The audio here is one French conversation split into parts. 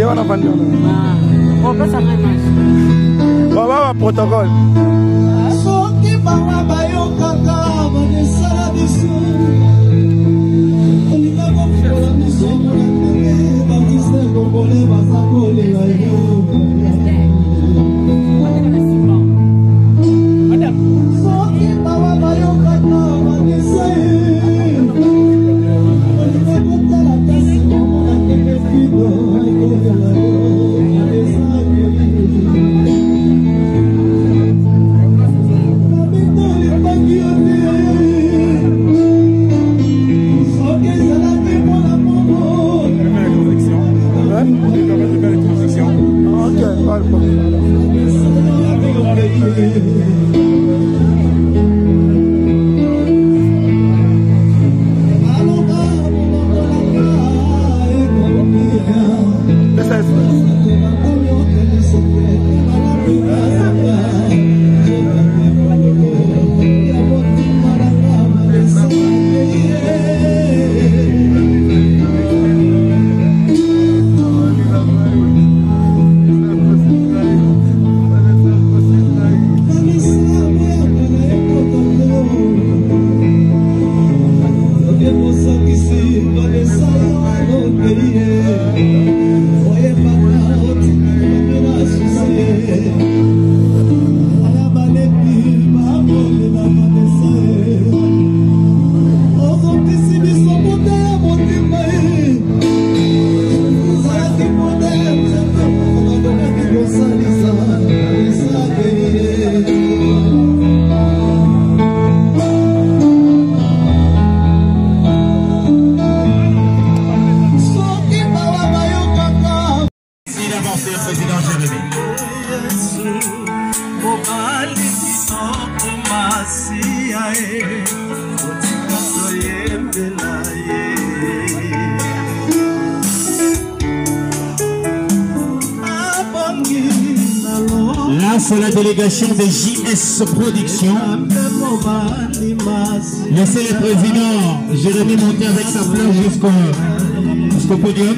on a vendu. On peut s'en remettre. On va avoir un protocole. Là, c'est la délégation de JS Production. Laissez le président Jérémy monter avec sa fleur jusqu'au podium.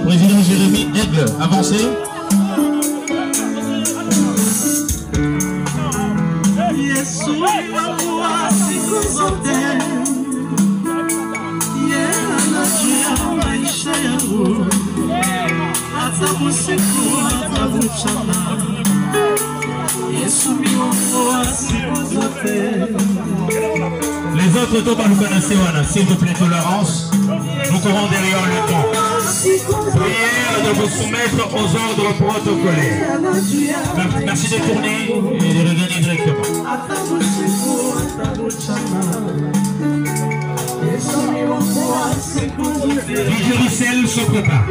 Président Jérémy Aigle, avancez. Les autres tombes nous connaissez, s'il vous plaît, tolérance. Nous courons derrière le temps. Prière de vous soumettre aux ordres protocolaires. Merci de tourner et de revenir directement. DJ Russell se prépare.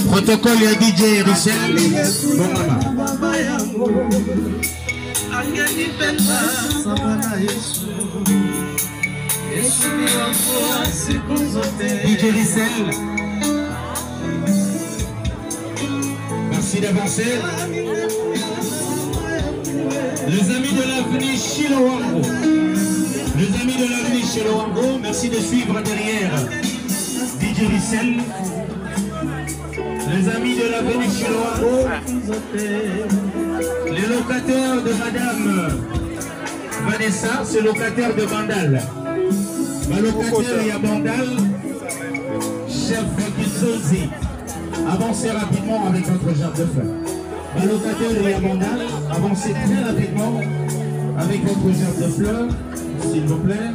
Protocole et DJ Russell. Bon maman. DJ Russell. Merci d'avancer. Les amis de l'avenue Chilowango. Les amis de l'avenue Chilowango, merci de suivre derrière DJ Russell. Les amis de l'avenue Chilowango, les locataires de Madame Vanessa, c'est locataire de Bandal. Ma locataire est à Bandal, chef Kinzozi. Avancez rapidement avec votre jarre de fleurs. Ma locataire est à Bandal, avancez très rapidement avec votre jarre de fleurs, s'il vous plaît.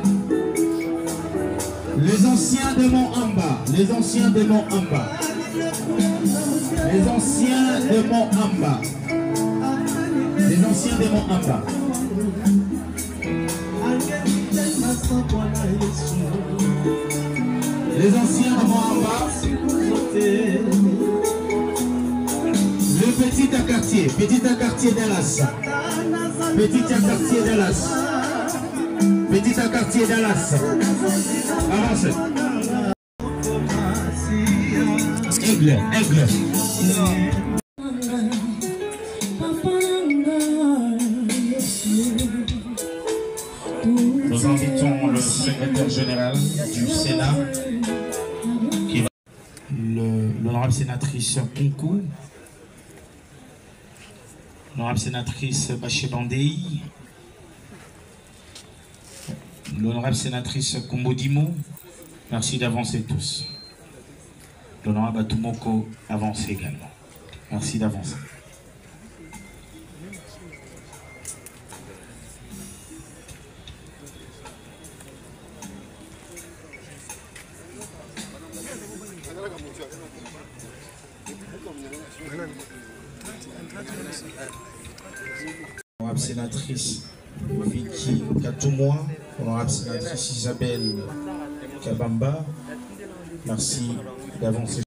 Les anciens de Mont-Amba, les anciens de Mont-Amba. Les anciens de Mont-Amba. Les anciens de Mont-Amba. Les anciens de Mont-Amba. Le petit à quartier Dallas. Petit à quartier Dallas. Petit à quartier Dallas. Avancez. Aigle, aigle. Nous invitons du Sénat, l'honorable sénatrice Kunku, l'honorable sénatrice Bachebandei, l'honorable sénatrice Kumbodimo, merci d'avancer tous. L'honorable Atumoko avance également. Merci d'avancer. Honorable sénatrice Vicky Katoumoua, honorable sénatrice Isabelle Kabamba, merci d'avancer.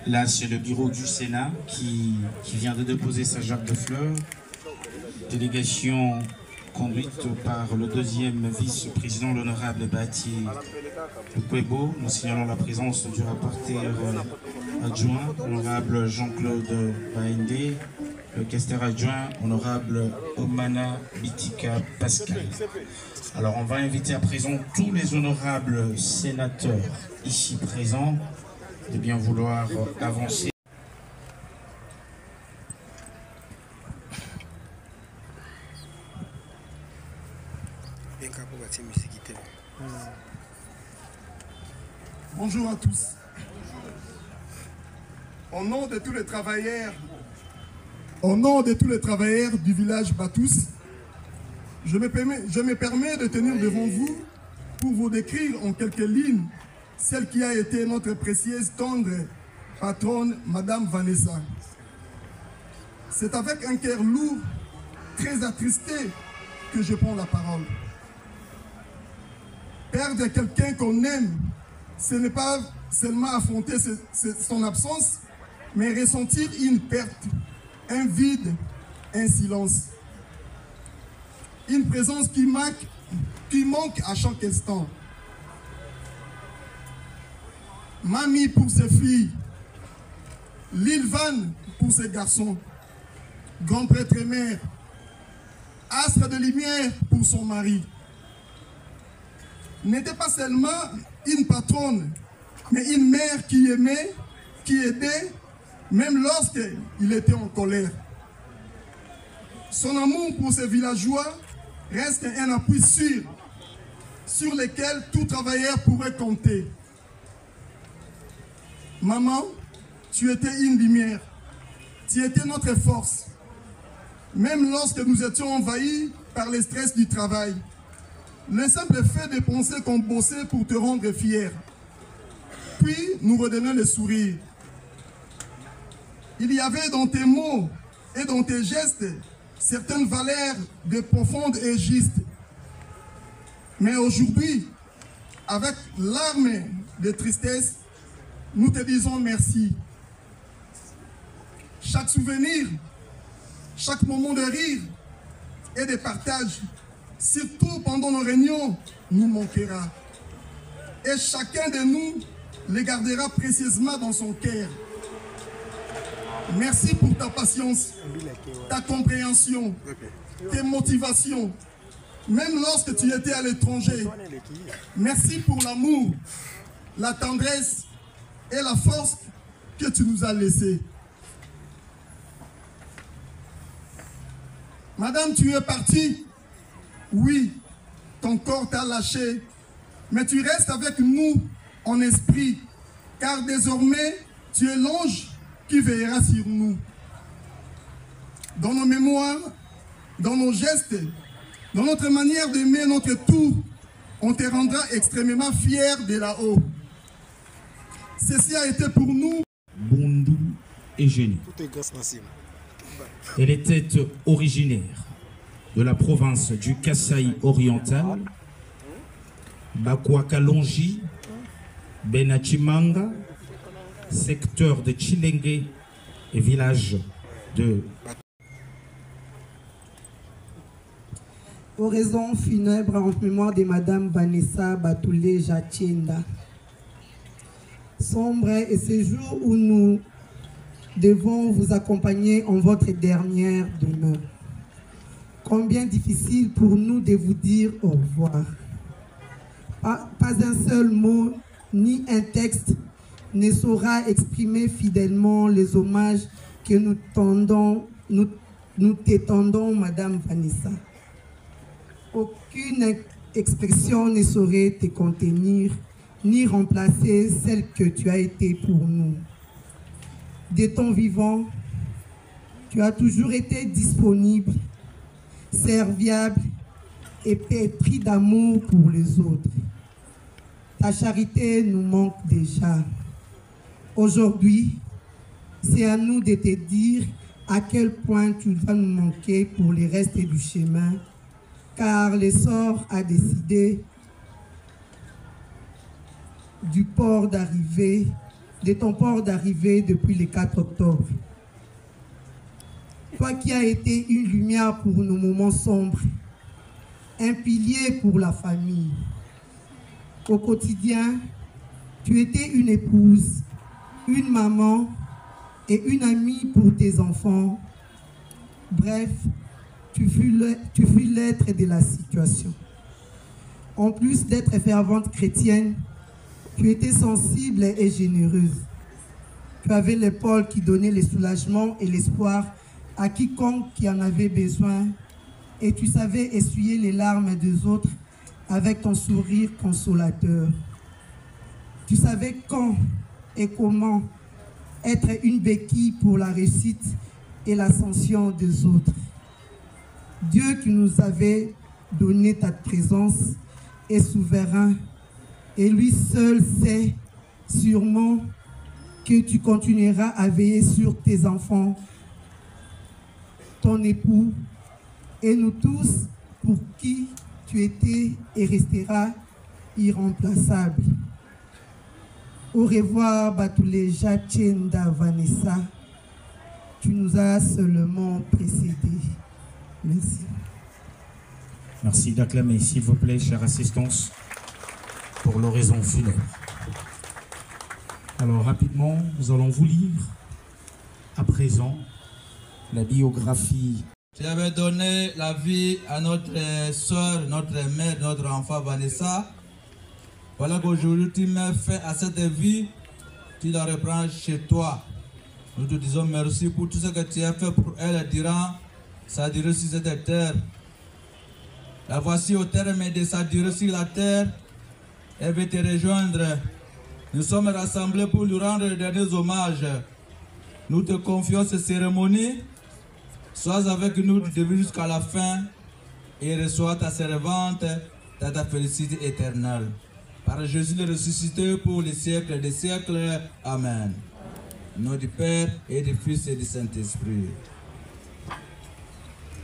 Là, c'est le bureau du Sénat qui vient de déposer sa gerbe de fleurs. Délégation conduite par le deuxième vice-président, l'honorable Bati Kwebo. Nous signalons la présence du rapporteur adjoint, l'honorable Jean-Claude Baende, le questeur adjoint, honorable Omana Bitika Pascal. Alors, on va inviter à présent tous les honorables sénateurs ici présents de bien vouloir avancer. Bonjour à tous. Au nom de tous les travailleurs, du village Batous, je me permets de tenir devant vous pour vous décrire en quelques lignes celle qui a été notre précieuse tendre patronne, Madame Vanessa. C'est avec un cœur lourd, très attristé, que je prends la parole. Perdre quelqu'un qu'on aime, ce n'est pas seulement affronter son absence, mais ressentir une perte, un vide, un silence. Une présence qui manque à chaque instant. Mamie pour ses filles, Lilvan pour ses garçons, grand prêtre et mère, astre de lumière pour son mari. N'était pas seulement une patronne, mais une mère qui aimait, qui aidait, même lorsqu'il était en colère. Son amour pour ses villageois reste un appui sûr, sur lequel tout travailleur pourrait compter. Maman, tu étais une lumière, tu étais notre force. Même lorsque nous étions envahis par le stress du travail, le simple fait de penser qu'on bossait pour te rendre fier, puis nous redonnons le sourire. Il y avait dans tes mots et dans tes gestes certaines valeurs de profondes et justes. Mais aujourd'hui, avec larmes de tristesse, nous te disons merci. Chaque souvenir, chaque moment de rire et de partage, surtout pendant nos réunions, nous manquera. Et chacun de nous les gardera précieusement dans son cœur. Merci pour ta patience, ta compréhension, tes motivations, même lorsque tu étais à l'étranger. Merci pour l'amour, la tendresse et la force que tu nous as laissée. Madame, tu es partie. Oui, ton corps t'a lâché, mais tu restes avec nous en esprit, car désormais, tu es l'ange qui veillera sur nous. Dans nos mémoires, dans nos gestes, dans notre manière d'aimer notre tour, on te rendra extrêmement fier de là-haut. Ceci a été pour nous Bondou et Génie. Elle était originaire de la province du Kasaï oriental, Bakwakalonji, Benachimanga, secteur de Chilenge et village de... Oraison funèbre en mémoire de Madame Vanessa Batuleja Tchenda. Sombre est ce jour où nous devons vous accompagner en votre dernière demeure. Combien difficile pour nous de vous dire au revoir. Pas un seul mot ni un texte ne saura exprimer fidèlement les hommages que nous t'étendons, Madame Vanessa. Aucune expression ne saurait te contenir ni remplacer celle que tu as été pour nous. De ton vivant, tu as toujours été disponible, serviable et pétri d'amour pour les autres. Ta charité nous manque déjà. Aujourd'hui, c'est à nous de te dire à quel point tu vas nous manquer pour le reste du chemin, car le sort a décidé de ton port d'arrivée depuis le 4 octobre. Toi qui as été une lumière pour nos moments sombres, un pilier pour la famille. Au quotidien, tu étais une épouse, une maman et une amie pour tes enfants. Bref, tu fus l'être de la situation. En plus d'être fervente chrétienne, tu étais sensible et généreuse. Tu avais l'épaule qui donnait le soulagement et l'espoir à quiconque qui en avait besoin, et tu savais essuyer les larmes des autres avec ton sourire consolateur. Tu savais quand et comment être une béquille pour la réussite et l'ascension des autres. Dieu qui nous avait donné ta présence est souverain, et lui seul sait sûrement que tu continueras à veiller sur tes enfants, ton époux et nous tous pour qui tu étais et resteras irremplaçable. Au revoir, Batuleja Tchenda Vanessa. Tu nous as seulement précédés. Merci. Merci d'acclamer, s'il vous plaît, chère assistance, pour l'oraison funèbre. Alors, rapidement, nous allons vous lire à présent la biographie. Tu avais donné la vie à notre soeur, notre mère, notre enfant Vanessa. Voilà qu'aujourd'hui tu mets fin à cette vie, tu la reprends chez toi. Nous te disons merci pour tout ce que tu as fait pour elle durant sa durée sur cette terre. La voici au terme de sa durée sur la terre. Elle veut te rejoindre. Nous sommes rassemblés pour lui rendre les derniers hommages. Nous te confions cette cérémonie. Sois avec nous du début jusqu'à la fin et reçois ta servante, ta félicité éternelle. Par Jésus le ressuscité pour les siècles des siècles. Amen. Au nom du Père et du Fils et du Saint-Esprit.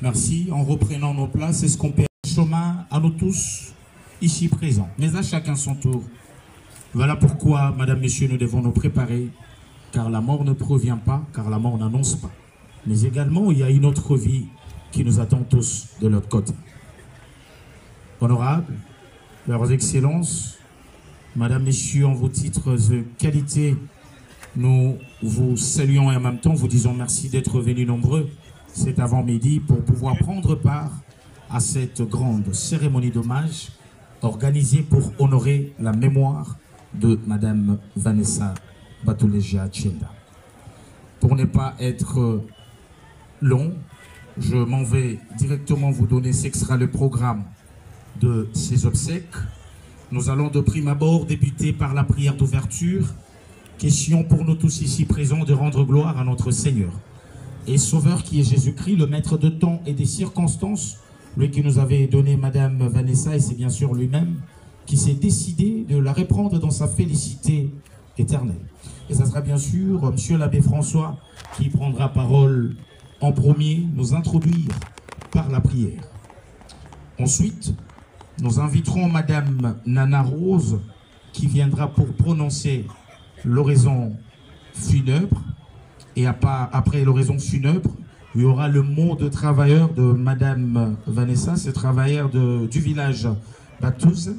Merci. En reprenant nos places, est-ce qu'on perd le chemin à nous tous ici présents, mais à chacun son tour. Voilà pourquoi, Madame, Messieurs, nous devons nous préparer, car la mort ne provient pas, car la mort n'annonce pas. Mais également, il y a une autre vie qui nous attend tous de l'autre côté. Honorables, leurs excellences, Madame, Messieurs, en vos titres de qualité, nous vous saluons et en même temps vous disons merci d'être venus nombreux cet avant-midi pour pouvoir prendre part à cette grande cérémonie d'hommage organisée pour honorer la mémoire de Madame Vanessa Batuleja Tchenda. Pour ne pas être long, je m'en vais directement vous donner ce qui sera le programme de ces obsèques. Nous allons de prime abord débuter par la prière d'ouverture. Question pour nous tous ici présents de rendre gloire à notre Seigneur et Sauveur qui est Jésus-Christ, le maître de temps et des circonstances, lui qui nous avait donné Madame Vanessa, et c'est bien sûr lui-même qui s'est décidé de la reprendre dans sa félicité éternelle. Et ça sera bien sûr Monsieur l'abbé François qui prendra parole en premier, nous introduire par la prière. Ensuite, nous inviterons Madame Nana Rose qui viendra pour prononcer l'oraison funèbre. Et après l'oraison funèbre, Il y aura le mot de travailleur de Madame Vanessa, ces travailleurs du village Batouz.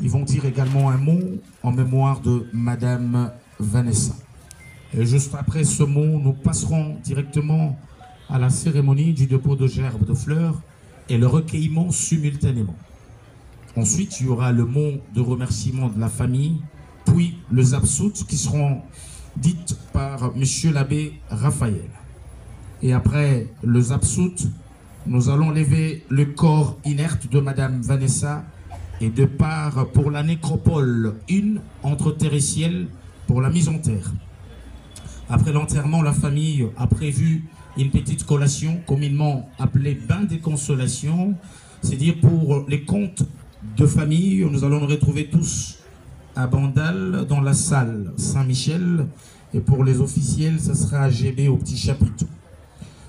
Ils vont dire également un mot en mémoire de Madame Vanessa. Et juste après ce mot, nous passerons directement à la cérémonie du dépôt de gerbes de fleurs et le recueillement simultanément. Ensuite, il y aura le mot de remerciement de la famille, puis les absoutes qui seront dites par Monsieur l'abbé Raphaël. Et après les absoutes, nous allons lever le corps inerte de Madame Vanessa et de part pour la nécropole, une entre terre et ciel pour la mise en terre. Après l'enterrement, la famille a prévu une petite collation, communément appelée bain des consolations, c'est-à-dire pour les comptes de famille. Nous allons nous retrouver tous à Bandal, dans la salle Saint-Michel, et pour les officiels, ce sera à GB au petit chapiteau.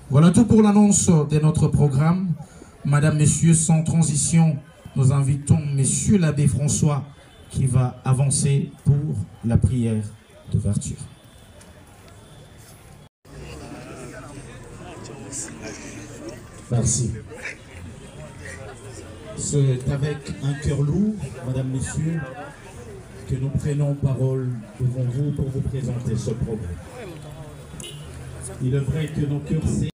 Voilà tout pour l'annonce de notre programme. Madame, Messieurs, sans transition, nous invitons Monsieur l'abbé François qui va avancer pour la prière d'ouverture. Merci. C'est avec un cœur lourd, Madame, Messieurs, que nous prenons parole devant vous pour vous présenter ce programme. Il est vrai que nos cœurs s'élèvent.